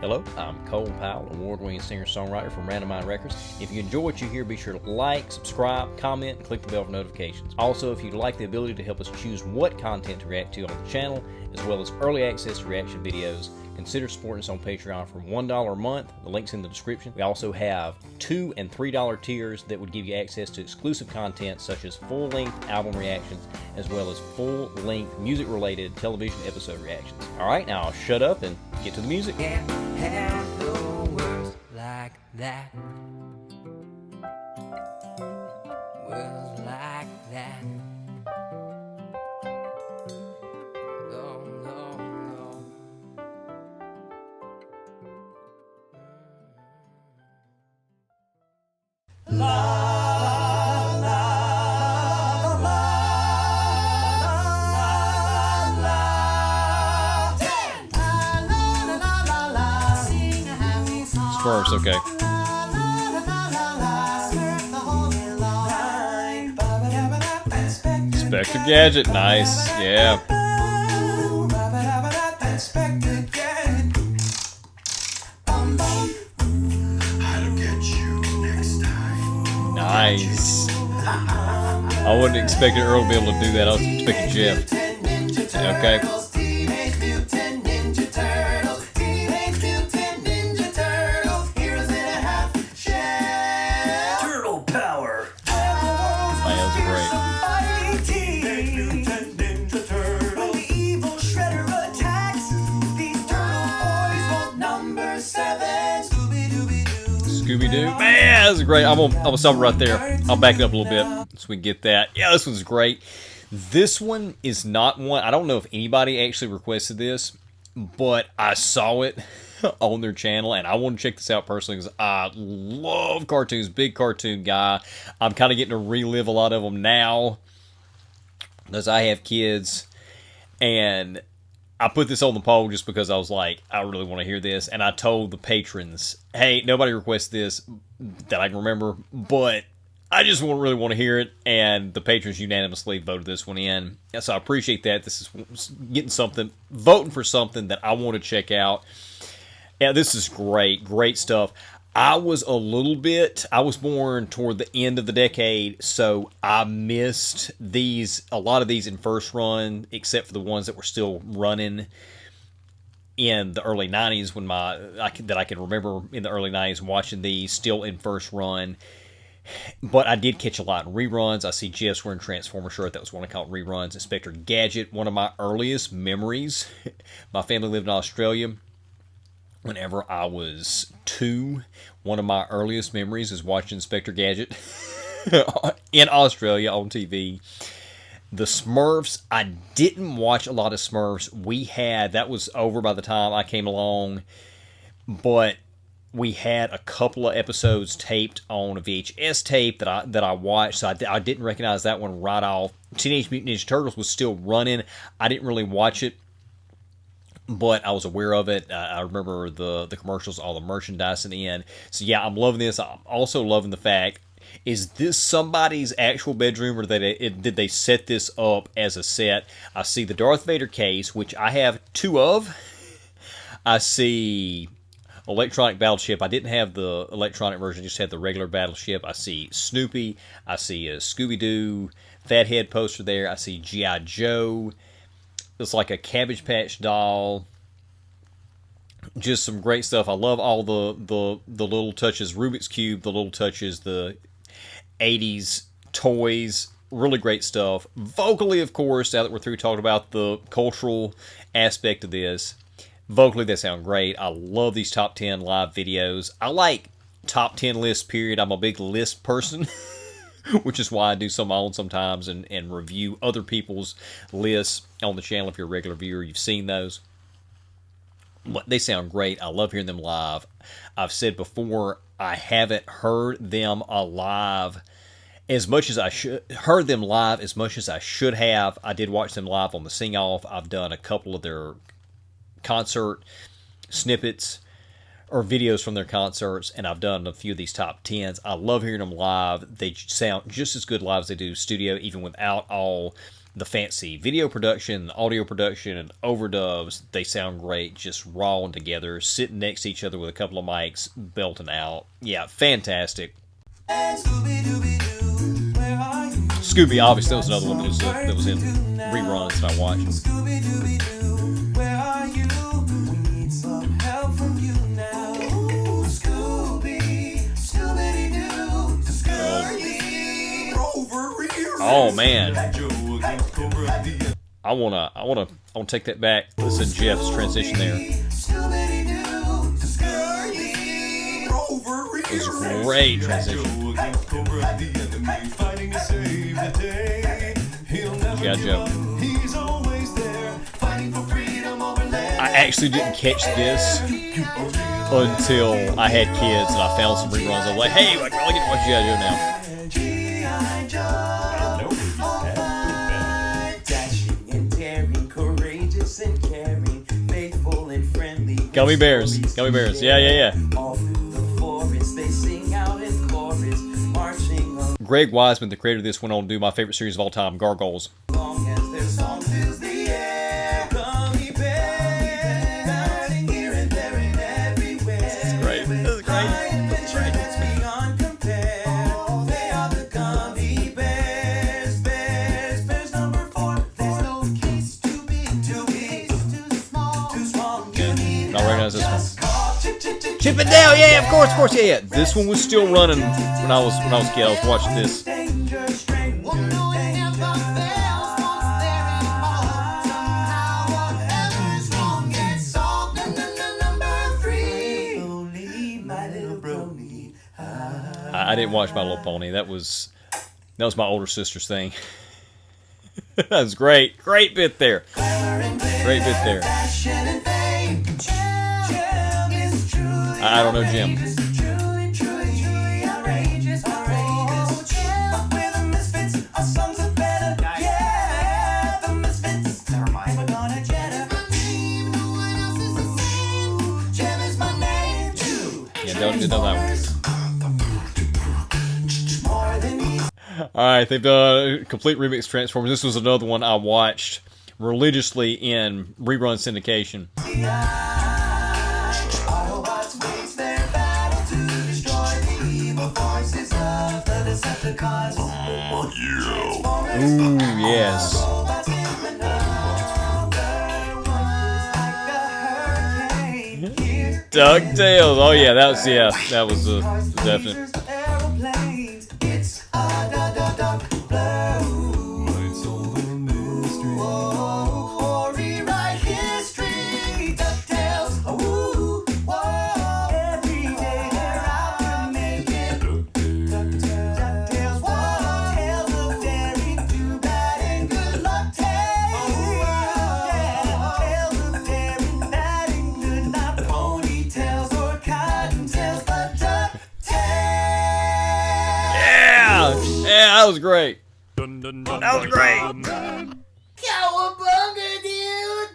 Hello, I'm Cole Powell, award-winning singer-songwriter from Random Mind Records. If you enjoy what you hear, be sure to like, subscribe, comment, and click the bell for notifications. Also, if you'd like the ability to help us choose what content to react to on the channel, as well as early access to reaction videos, consider supporting us on Patreon for $1 a month. The link's in the description. We also have $2 and $3 tiers that would give you access to exclusive content such as full-length album reactions, as well as full-length music-related television episode reactions. All right, now I'll shut up and get to the music. Can't handle words like that. Words like that. No, no, no. Smurfs, okay. Inspector Gadget, nice, yeah. Nice. I wouldn't expect Earl to be able to do that. I was expecting Jeff. Okay. Turtle power. Man, that was great. Scooby-Doo. Man, that was great. I'm gonna stop it right there. I'll back it up a little bit so we can get that. Yeah, this one's great. This one is not one. I don't know if anybody actually requested this, but I saw it on their channel, and I want to check this out personally because I love cartoons. Big cartoon guy. I'm kind of getting to relive a lot of them now because I have kids, and I put this on the poll just because I was like, I really want to hear this. And I told the patrons, hey, nobody requested this that I can remember, but I just really want to hear it. And the patrons unanimously voted this one in. So I appreciate that. This is getting something, voting for something that I want to check out. Yeah, this is great. Great stuff. I was born toward the end of the decade, so I missed a lot of these in first run, except for the ones that were still running in the early 90s that I can remember in the early 90s watching these still in first run. But I did catch a lot in reruns. I see Jeff's wearing Transformer shirt. That was one I called reruns. Inspector Gadget, one of my earliest memories. My family lived in Australia. Whenever I was 2, one of my earliest memories is watching Inspector Gadget in Australia on TV. The Smurfs, I didn't watch a lot of Smurfs. That was over by the time I came along, but we had a couple of episodes taped on a VHS tape that I watched, so I didn't recognize that one right off. Teenage Mutant Ninja Turtles was still running. I didn't really watch it, but I was aware of it. I remember the commercials, all the merchandise in the end. So yeah, I'm loving this. I'm also loving the fact, is this somebody's actual bedroom, or did they set this up as a set? I see the Darth Vader case, which I have 2 of. I see Electronic Battleship. I didn't have the electronic version, just had the regular Battleship. I see Snoopy. I see a Scooby-Doo Fathead poster there. I see G.I. Joe. It's like a Cabbage Patch doll. Just some great stuff. I love all the little touches. Rubik's Cube, the little touches, the 80s toys. Really great stuff. Vocally, of course, now that we're through talking about the cultural aspect of this, vocally they sound great. I love these top 10 live videos. I like top 10 lists, period. I'm a big list person. Which is why I do some of my own sometimes and review other people's lists on the channel. If you're a regular viewer, you've seen those. But they sound great. I love hearing them live. I've said before, I haven't heard them live as much as I should. Heard them live as much as I should have. I did watch them live on the Sing Off. I've done a couple of their concert snippets or videos from their concerts, and I've done a few of these top 10s. I love hearing them live. They sound just as good live as they do studio, even without all the fancy video production, audio production, and overdubs, they sound great, just raw and together, sitting next to each other with a couple of mics, belting out. Yeah, fantastic. Scooby, obviously, that was another one that was in reruns that I watched. Where are you? We need some help from you now. Ooh, Scooby, Scooby-Doo, Scooby. Oh man, I wanna take that back. Listen, Jeff's transition there. It was a great transition. Yeah, Joe. I actually didn't catch this until I had kids and I found some reruns. I was like, hey, I can get to watch G.I. Joe now. Gummy bears. Gummy bears. Yeah. Greg Wiseman, the creator of this, went on to do my favorite series of all time, Gargoyles. Chip and Dale, yeah, of course, yeah. This one was still running when I was a kid. I was watching this. I didn't watch My Little Pony. That was my older sister's thing. That was great bit there. Great bit there. I don't know, Jim. Yeah, don't know that one. Alright, they've done a complete remix Transformers. This was another one I watched religiously in rerun syndication. Ooh, yes. DuckTales. Oh yeah, that was a definite. Yeah, that was great. That was great. Cowabunga, dude!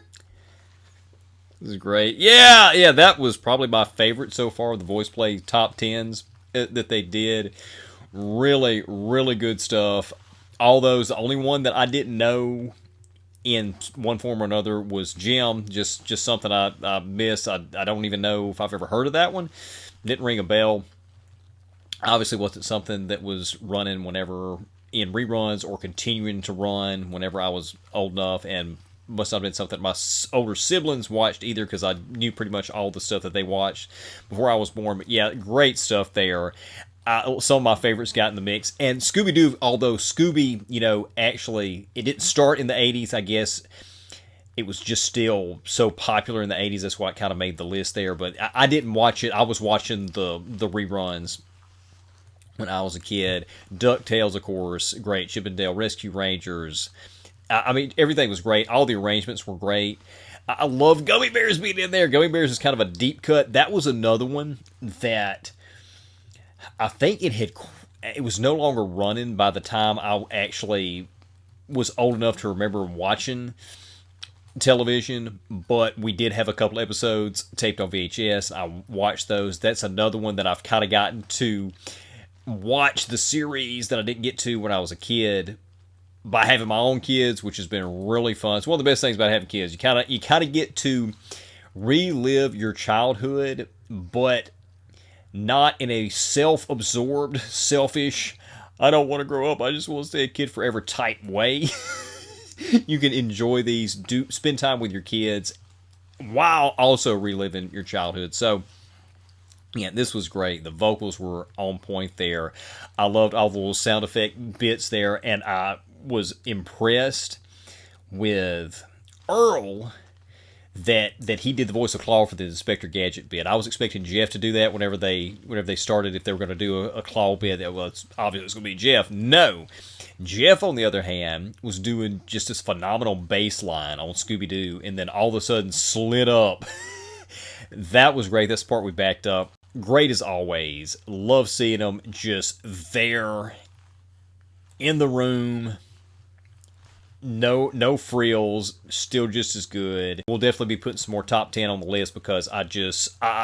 This is great. Yeah, that was probably my favorite so far of the VoicePlay top 10s that they did. Really, really good stuff. All those, the only one that I didn't know in one form or another was Jim. Just something I missed. I don't even know if I've ever heard of that one. Didn't ring a bell. Obviously wasn't something that was running whenever in reruns or continuing to run whenever I was old enough, and must not have been something my older siblings watched either, because I knew pretty much all the stuff that they watched before I was born. But yeah, great stuff there. Some of my favorites got in the mix. And Scooby-Doo, although Scooby, actually, it didn't start in the 80s, I guess. It was just still so popular in the 80s. That's why it kind of made the list there. But I didn't watch it. I was watching the reruns when I was a kid. DuckTales, of course, great. Chip and Dale Rescue Rangers. I mean, everything was great. All the arrangements were great. I love Gummy Bears being in there. Gummy Bears is kind of a deep cut. That was another one that I think it was no longer running by the time I actually was old enough to remember watching television, but we did have a couple episodes taped on VHS. I watched those. That's another one that I've kind of gotten to watch the series that I didn't get to when I was a kid by having my own kids, which has been really fun. It's one of the best things about having kids. You kind of get to relive your childhood, but not in a self-absorbed, selfish, I don't want to grow up, I just want to stay a kid forever type way. You can enjoy these, spend time with your kids while also reliving your childhood. So yeah, this was great. The vocals were on point there. I loved all the little sound effect bits there, and I was impressed with Earl that he did the voice of Claw for the Inspector Gadget bit. I was expecting Jeff to do that whenever they started, if they were going to do a Claw bit. That was obviously it's going to be Jeff. No, Jeff on the other hand was doing just this phenomenal bass line on Scooby-Doo, and then all of a sudden slid up. That was great. That's the part we backed up. Great as always. Love seeing them just there in the room. No frills, still just as good. We'll definitely be putting some more top 10 on the list because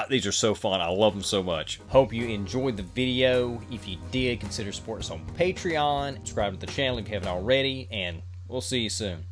these are so fun. I love them so much. Hope you enjoyed the video. If you did, consider supporting us on Patreon. Subscribe to the channel if you haven't already, and we'll see you soon.